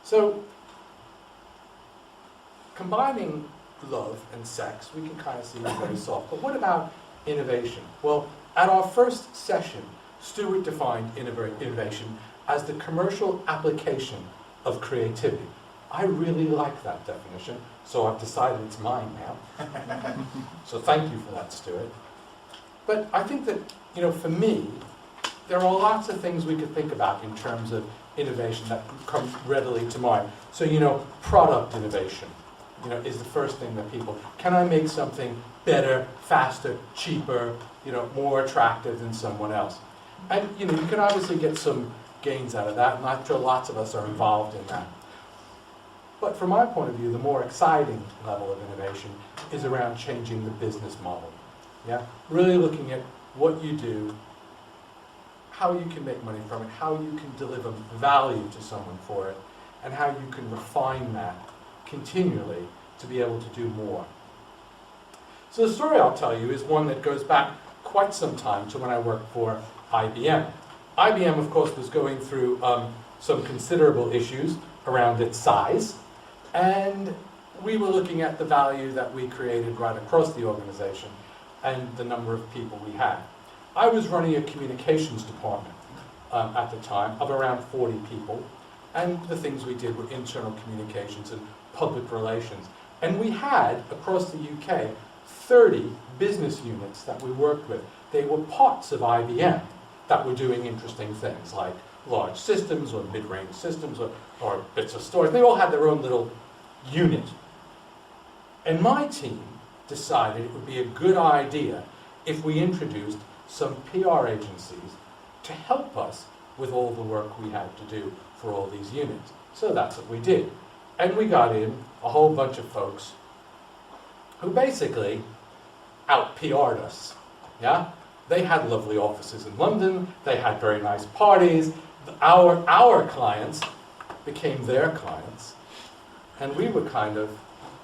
So, combining love and sex, we can kind of see it's very soft. But what about innovation? Well, at our first session, Stuart defined innovation as the commercial application of creativity. I really like that definition, so I've decided it's mine now. So thank you for that, Stuart. But I think that, for me, there are lots of things we could think about in terms of innovation that come readily to mind. So, product innovation, is the first thing that people, can I make something better, faster, cheaper, more attractive than someone else? And, you can obviously get some gains out of that, and I'm sure lots of us are involved in that. But from my point of view, the more exciting level of innovation is around changing the business model. Yeah? Really looking at what you do, how you can make money from it, how you can deliver value to someone for it, and how you can refine that continually to be able to do more. So the story I'll tell you is one that goes back quite some time to when I worked for IBM. IBM, of course, was going through some considerable issues around its size, and we were looking at the value that we created right across the organization and the number of people we had. I was running a communications department at the time of around 40 people, and the things we did were internal communications and public relations. And we had, across the UK, 30 business units that we worked with. They were parts of IBM that were doing interesting things, like large systems or mid-range systems or bits of storage. They all had their own little unit. And my team decided it would be a good idea if we introduced some PR agencies to help us with all the work we had to do for all these units. So that's what we did. And we got in a whole bunch of folks who basically out-PR'd us. Yeah? They had lovely offices in London, they had very nice parties, our clients became their clients, and we were kind of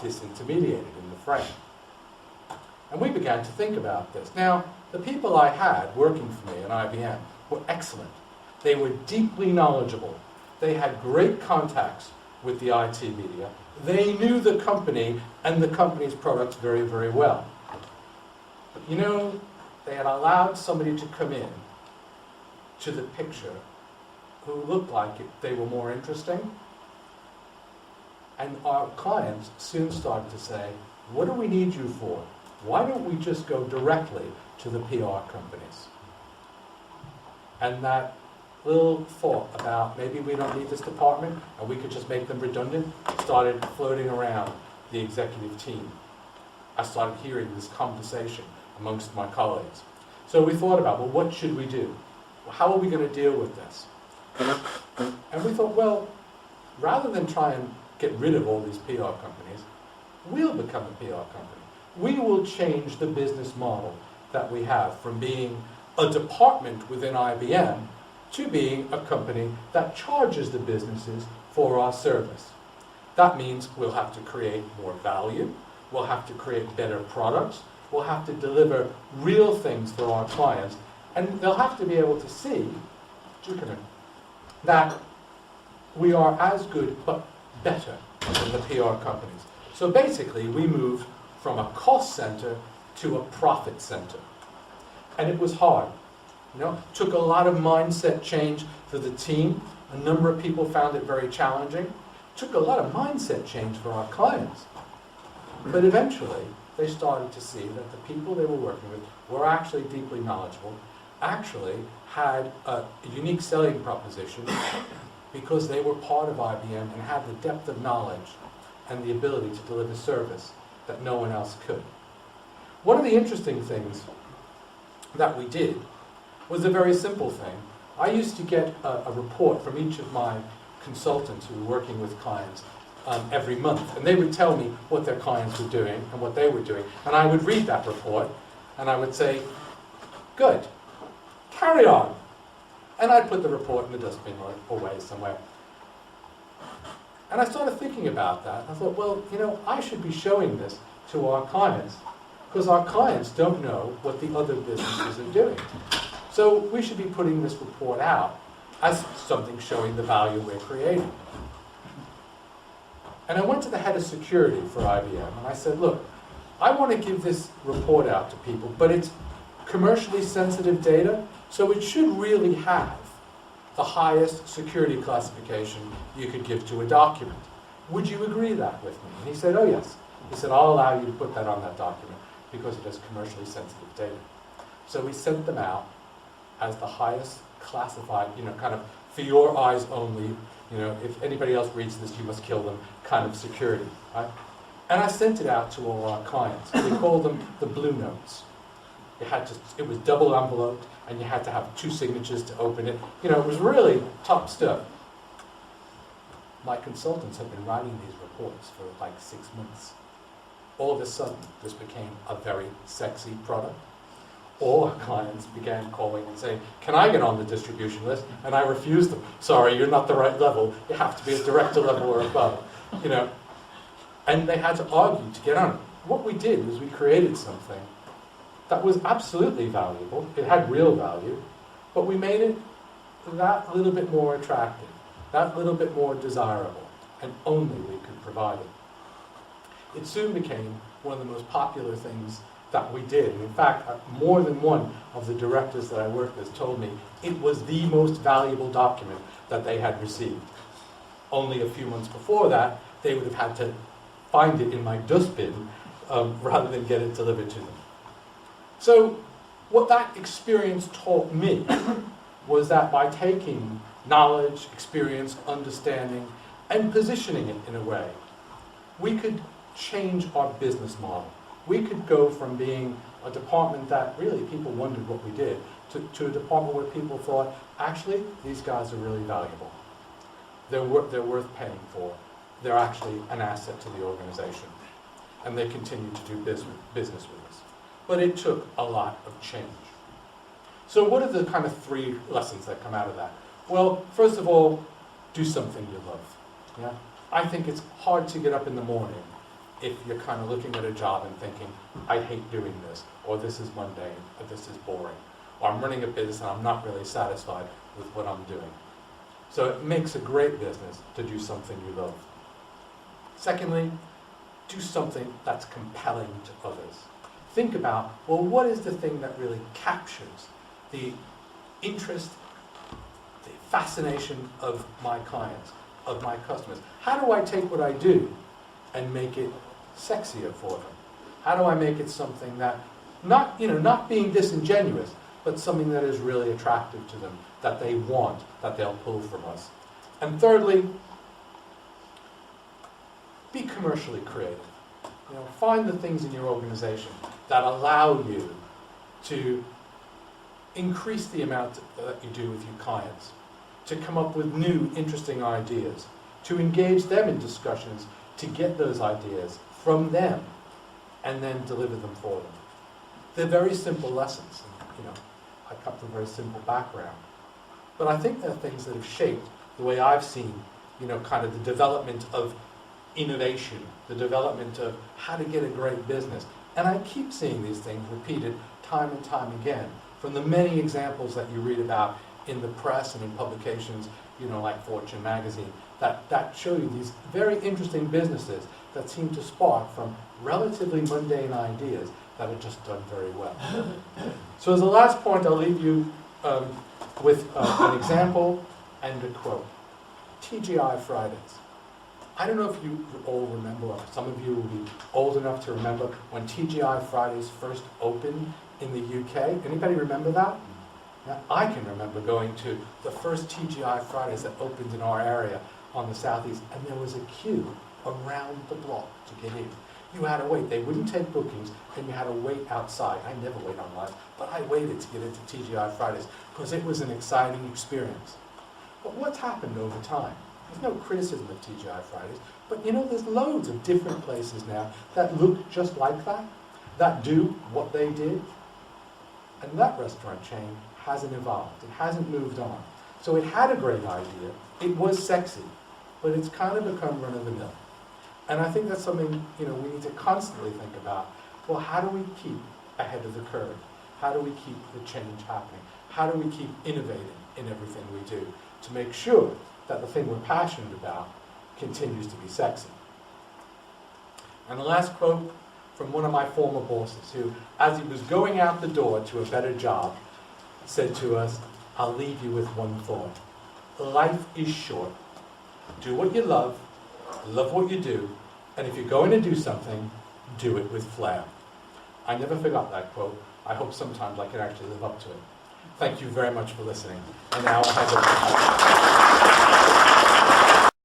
disintermediated in the frame. And we began to think about this. Now, the people I had working for me at IBM were excellent. They were deeply knowledgeable. They had great contacts with the IT media. They knew the company and the company's products very, very well. But they had allowed somebody to come in to the picture who looked like they were more interesting. And our clients soon started to say, what do we need you for? Why don't we just go directly to the PR companies? And that little thought about maybe we don't need this department and we could just make them redundant started floating around the executive team. I started hearing this conversation amongst my colleagues. So we thought about, well, what should we do? How are we going to deal with this? And we thought, well, rather than try and get rid of all these PR companies, we'll become a PR company. We will change the business model that we have from being a department within IBM to being a company that charges the businesses for our service. That means we'll have to create more value, we'll have to create better products, we'll have to deliver real things for our clients, and they'll have to be able to see that we are as good but better than the PR companies. So basically, we moved from a cost center to a profit center. And it was hard. Took a lot of mindset change for the team. A number of people found it very challenging. Took a lot of mindset change for our clients. But eventually, they started to see that the people they were working with were actually deeply knowledgeable, actually had a unique selling proposition because they were part of IBM and had the depth of knowledge and the ability to deliver service that no one else could. One of the interesting things that we did was a very simple thing. I used to get a report from each of my consultants who were working with clients every month, and they would tell me what their clients were doing and what they were doing, and I would read that report, and I would say, good, carry on. And I'd put the report in the dustbin or away somewhere. And I started thinking about that. I thought, well, I should be showing this to our clients because our clients don't know what the other businesses are doing. So we should be putting this report out as something showing the value we're creating. And I went to the head of security for IBM, and I said, look, I want to give this report out to people, but it's commercially sensitive data, so it should really have the highest security classification you could give to a document. Would you agree that with me? And he said, oh yes. He said, I'll allow you to put that on that document because it has commercially sensitive data. So we sent them out as the highest classified, kind of for your eyes only, if anybody else reads this, you must kill them, kind of security, right? And I sent it out to all our clients. We called them the blue notes. It was double enveloped, and you had to have 2 signatures to open it. It was really top stuff. My consultants have been writing these reports for like 6 months. All of a sudden, this became a very sexy product. All our clients began calling and saying, can I get on the distribution list? And I refused them. Sorry, you're not the right level. You have to be at director level or above. And they had to argue to get on it. What we did was we created something that was absolutely valuable. It had real value, but we made it that little bit more attractive, that little bit more desirable, and only we could provide it. It soon became one of the most popular things that we did. And in fact, more than one of the directors that I worked with told me it was the most valuable document that they had received. Only a few months before that, they would have had to find it in my dustbin rather than get it delivered to them. So what that experience taught me was that by taking knowledge, experience, understanding, and positioning it in a way, we could change our business model. We could go from being a department that really people wondered what we did to a department where people thought, actually, these guys are really valuable. They're worth paying for. They're actually an asset to the organization. And they continue to do business with us. But it took a lot of change. So what are the kind of 3 lessons that come out of that? Well, first of all, do something you love. Yeah? I think it's hard to get up in the morning if you're kind of looking at a job and thinking, I hate doing this, or this is mundane, or this is boring, or I'm running a business and I'm not really satisfied with what I'm doing. So it makes a great business to do something you love. Secondly, do something that's compelling to others. Think about, well, what is the thing that really captures the interest, the fascination of my clients, of my customers? How do I take what I do and make it sexier for them? How do I make it something that, not being disingenuous, but something that is really attractive to them, that they want, that they'll pull from us? And thirdly, be commercially creative. Find the things in your organization that allow you to increase the amount that you do with your clients, to come up with new, interesting ideas, to engage them in discussions, to get those ideas from them, and then deliver them for them. They're very simple lessons. I come from a very simple background. But I think they're things that have shaped the way I've seen, kind of the development of innovation, the development of how to get a great business. And I keep seeing these things repeated time and time again from the many examples that you read about in the press and in publications, like Fortune magazine, that show you these very interesting businesses that seem to spark from relatively mundane ideas that are just done very well. So as a last point, I'll leave you with an example and a quote. TGI Fridays. I don't know if you all remember, or some of you will be old enough to remember when TGI Fridays first opened in the UK. Anybody remember that? Now, I can remember going to the first TGI Fridays that opened in our area on the southeast, and there was a queue around the block to get in. You had to wait. They wouldn't take bookings, and you had to wait outside. I never wait online, but I waited to get into TGI Fridays because it was an exciting experience. But what's happened over time? There's no criticism of TGI Fridays, but there's loads of different places now that look just like that do what they did. And that restaurant chain hasn't evolved. It hasn't moved on. So it had a great idea. It was sexy, but it's kind of become run-of-the-mill. And I think that's something, we need to constantly think about. Well, how do we keep ahead of the curve? How do we keep the change happening? How do we keep innovating in everything we do to make sure that the thing we're passionate about continues to be sexy? And the last quote from one of my former bosses, who, as he was going out the door to a better job, said to us, "I'll leave you with one thought. Life is short. Do what you love what you do, and if you're going to do something, do it with flair." I never forgot that quote. I hope sometimes I can actually live up to it. Thank you very much for listening. And now I have a